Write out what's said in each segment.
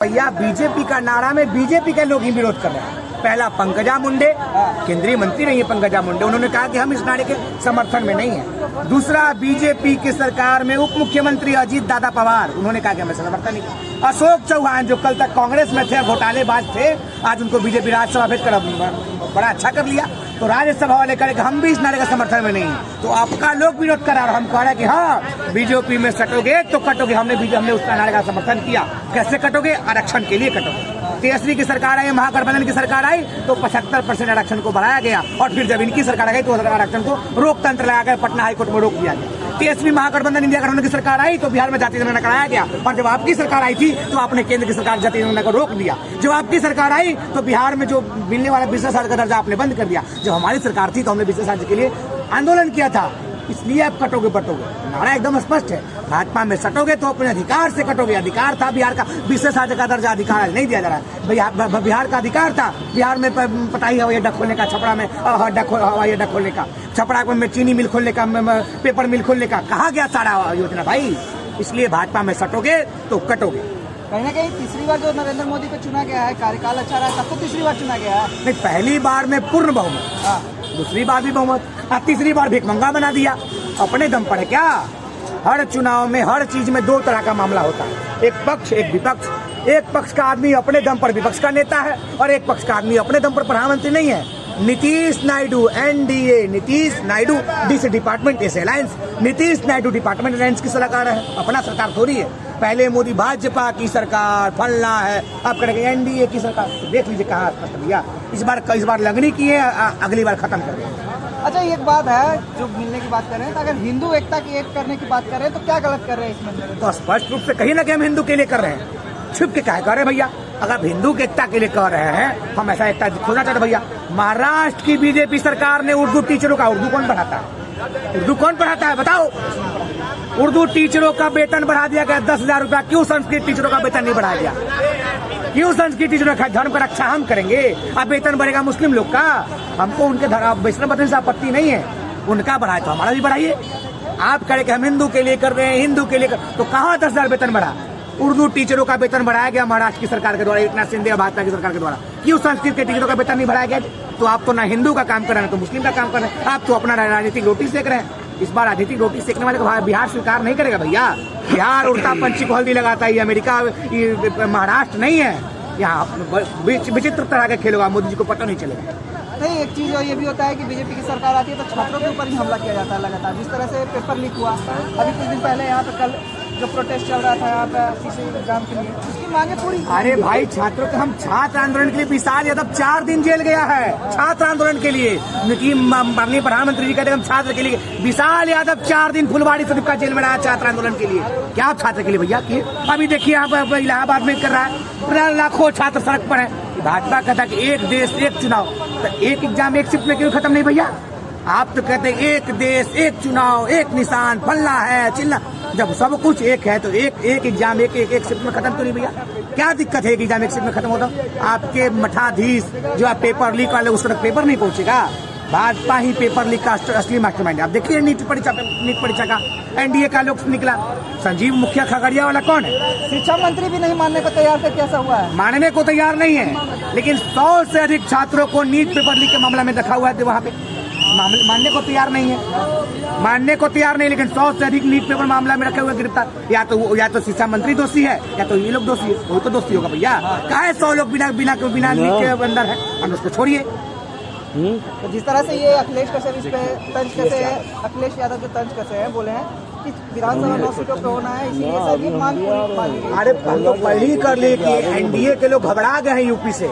भैया बीजेपी का नारा में बीजेपी के लोग ही विरोध कर रहे हैं। पहला पंकजा मुंडे, केंद्रीय मंत्री नहीं है पंकजा मुंडे, उन्होंने कहा कि हम इस नारे के समर्थन में नहीं है। दूसरा, बीजेपी की सरकार में उप मुख्यमंत्री अजीत दादा पवार, उन्होंने कहा कि हमें समर्थन नहीं। अशोक चौहान जो कल तक कांग्रेस में थे, घोटालेबाज थे, आज उनको बीजेपी राज्यसभा भेजकर बड़ा अच्छा कर लिया। तो राज्यसभा वाले कहे कि हम भी इस नारे का समर्थन में नहीं है। तो आपका लोग विरोध कर रहा है और हम कह रहे हैं कि हाँ बीजेपी में सटोगे तो कटोगे। हमने उस नारे का समर्थन किया। कैसे कटोगे? आरक्षण के लिए कटोगे। तेजस्वी की सरकार आई, महागठबंधन की सरकार आई तो 75% आरक्षण को बढ़ाया गया और फिर जब इनकी सरकार आ गई तो आरक्षण को रोक तंत्र लगाकर पटना हाईकोर्ट में रोक दिया गया। तेजस्वी महागठबंधन इंडिया गठबंधन की सरकार आई तो बिहार में जाति जनगणना कराया गया और जब आपकी सरकार आई थी तो आपने केंद्र की सरकार जाति जनगणना को रोक दिया। जब आपकी सरकार आई तो बिहार में जो मिलने वाला विशेष राज्य का दर्जा आपने बंद कर दिया। जब हमारी सरकार थी तो हमने विशेष राज्य के लिए आंदोलन किया था। इसलिए आप कटोगे बटोगे, नारा एकदम स्पष्ट है। भाजपा में सटोगे तो अपने अधिकार से कटोगे। अधिकार था बिहार का विशेष राज्य का दर्जा, अधिकार नहीं दिया जा रहा है। बिहार का अधिकार था बिहार में पता ही हवाई अड्डा खोलने का, छपरा में हवाई अड्डा खोलने का, छपरा में चीनी मिल खोलने का, पेपर मिल खोलने का, कहा गया सारा योजना भाई। इसलिए भाजपा में सटोगे तो कटोगे। कहीं ना कहीं तीसरी बार जो नरेंद्र मोदी को चुना गया है, कार्यकाल अच्छा रहा, सबको तीसरी बार चुना गया है। नहीं, पहली बार में पूर्ण बहुमत, दूसरी बार भी बहुमत, तीसरी बार भिखमंगा बना दिया। अपने दम पर है क्या? हर चुनाव में हर चीज में दो तरह का मामला होता है, एक पक्ष एक विपक्ष। एक पक्ष का आदमी अपने दम पर विपक्ष का नेता है और एक पक्ष का आदमी अपने दम पर प्रधानमंत्री नहीं है। नीतीश नायडू एनडीए, नीतीश नायडू डिस डिपार्टमेंट एस alliance, Nitish Naidu department alliance की सलाहकार है, अपना सरकार थोड़ी है। पहले मोदी भाजपा की सरकार फलना है, अब करेंगे एनडीए की सरकार। तो देख लीजिए कहाँ स्पष्ट भैया। इस बार लगनी की है, अगली बार खत्म कर देंगे। अच्छा, एक बात है जो मिलने की बात कर रहे हैं, तो अगर हिंदू एकता की एक करने की बात कर रहे हैं तो क्या गलत कर रहे हैं इसमें? तो स्पष्ट रूप से कहीं ना कहीं हम हिंदू के लिए कर रहे हैं। छुप के क्या कर रहे हैं भैया? अगर हिंदू की एकता के लिए कर रहे हैं, हम ऐसा एकता खोजना चाहते भैया। महाराष्ट्र की बीजेपी सरकार ने उर्दू टीचरों का, उर्दू कौन पढ़ाता है? उर्दू कौन पढ़ाता है बताओ? उर्दू टीचरों का वेतन बढ़ा दिया गया 10,000 रुपया। क्यों संस्कृत टीचरों का वेतन नहीं बढ़ाया गया? क्यों संस्कृत टीचरों का? धर्म का रक्षा हम करेंगे, अब वेतन बढ़ेगा मुस्लिम लोग का। हमको उनके वैष्णव बदलने से आपत्ति नहीं है, उनका बढ़ाए तो हमारा भी बढ़ाइए। आप करें कि हम हिंदू के लिए कर रहे हैं, हिंदू के लिए तो कहाँ 10,000 वेतन बढ़ा? उर्दू टीचरों का वेतन बढ़ाया गया महाराष्ट्र की सरकार के द्वारा, एकनाथ शिंदे और भाजपा की सरकार के द्वारा। क्यों संस्कृत के टीचरों का वेतन नहीं बढ़ाया गया? तो आप तो ना हिंदू का काम कर रहे हैं, तो मुस्लिम का काम कर रहे हैं। आप तो अपना राजनीतिक रोटी सेक रहे हैं। इस बार राजनीतिक रोटी सेकने वाले को बिहार स्वीकार नहीं करेगा भैया। बिहार उड़ता पंछी को हल्दी लगाता है, अमेरिका महाराष्ट्र नहीं है। यहाँ विचित्र तरह के खेल होगा, मोदी जी को पता नहीं चलेगा। नहीं, एक चीज और ये भी होता है कि बीजेपी की सरकार आती है तो छात्रों के ऊपर ही हमला किया जाता है लगातार। जिस तरह से पेपर लीक हुआ अभी कुछ दिन पहले, यहाँ पे कल जो प्रोटेस्ट चल रहा था यहाँ पे किसी एग्जाम के लिए, उसकी मांगे पूरी। अरे भाई, छात्रों के हम छात्र आंदोलन के लिए विशाल यादव 4 दिन जेल गया है छात्र आंदोलन के लिए। माननीय प्रधानमंत्री जी कहते हैं हम छात्र के लिए। विशाल यादव 4 दिन फुलवाड़ी शरीफ का जेल में रहा छात्र आंदोलन के लिए। क्या आप छात्र के लिए भैया किए? अभी देखिए यहाँ पर इलाहाबाद में कर रहा है, लाखों छात्र सड़क पर है। भाजपा कहता है कि एक देश एक चुनाव, तो एक एग्जाम एक शिफ्ट में क्यों खत्म नहीं भैया? आप तो कहते हैं एक देश एक चुनाव, एक निशान, फलना है चिल्ला। जब सब कुछ एक है तो एक एग्जाम एक शिफ्ट में खत्म क्यों नहीं भैया? क्या दिक्कत है? एक एग्जाम एक शिफ्ट में खत्म होता? आपके मठाधीश जो आप पेपर लीक वाले, उस तक पेपर नहीं पहुंचेगा। भाजपा ही पेपर लीक का असली मास्टरमाइंड। आप देखिए नीट परीक्षा का एनडीए का लोग निकला। संजीव मुखिया खगड़िया वाला कौन है? शिक्षा मंत्री भी नहीं मानने को तैयार थे, कैसा हुआ है? मानने को तैयार नहीं है, लेकिन 100 से अधिक छात्रों को नीट पेपर लीक के मामला में रखा हुआ है। वहाँ पे मानने को तैयार नहीं है, मानने को तैयार नहीं, लेकिन 100 से अधिक नीट पेपर मामला में रखे हुए गिरफ्तार। या तो शिक्षा मंत्री दोषी है या तो ये लोग दोषी है। वो तो दोषी होगा भैया। काहे 100 लोग बिना नीट के अंदर है? हम उसको छोड़िए। तो जिस तरह से ये अखिलेश कश्यप इस पे तंज कसे हैं, अखिलेश यादव जो तंज कसे हैं, बोले हैं कि विधानसभा 9 सीटों पे होना है, इसीलिए सभी मांग पूरी। अरे हम तो पहले ही कर ले कि एनडीए के लोग घबरा गए हैं यूपी से।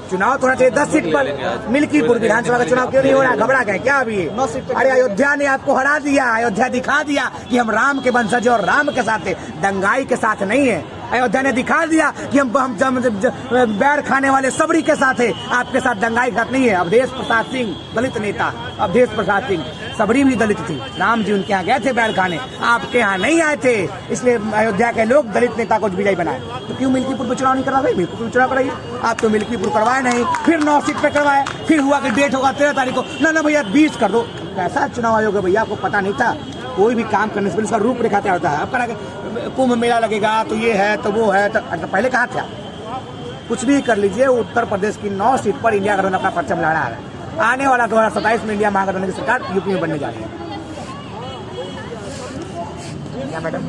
चुनाव होना चाहिए 10 सीट पर। मिल्कीपुर विधानसभा का चुनाव क्यों नहीं हो रहा? घबरा गए क्या अभी? 9 सीट। अरे अयोध्या ने आपको हरा दिया, अयोध्या दिखा दिया कि हम राम के वंशज और राम के साथ है, दंगाई के साथ नहीं है। अयोध्या ने दिखा दिया कि हम बैर खाने वाले सबरी के साथ है, आपके साथ दंगाई के साथ नहीं है। अवधेश प्रसाद सिंह दलित नेता, अवधेश प्रसाद सिंह, सबरी भी दलित थी। राम जी उनके यहाँ गए थे बैर खाने, आपके यहाँ नहीं आए थे। इसलिए अयोध्या के लोग दलित नेता को विजयी बनाए। तो क्यों मिल्कीपुर में चुनाव नहीं करवा? मिल्कीपुर में चुनाव कराइए। आप तो मिल्कीपुर करवाए नहीं, फिर 9 सीट पे करवाए, फिर हुआ कि डेट होगा 13 तारीख को। ना भैया 20 कर दो। कैसा चुनाव आयोग है भैया? आपको पता नहीं था? कोई भी काम करने से पहले उसका रूपरेखा तैयार होता है। आपका कुंभ मेला लगेगा तो ये है तो वो है, तो पहले कहा था कुछ भी कर लीजिए, उत्तर प्रदेश की 9 सीट पर इंडिया गठबंधन अपना परचम लहरा रहा है। आने वाला 2027 में इंडिया महागठबंधन की सरकार यूपी में बनने जा रही है। क्या मैडम?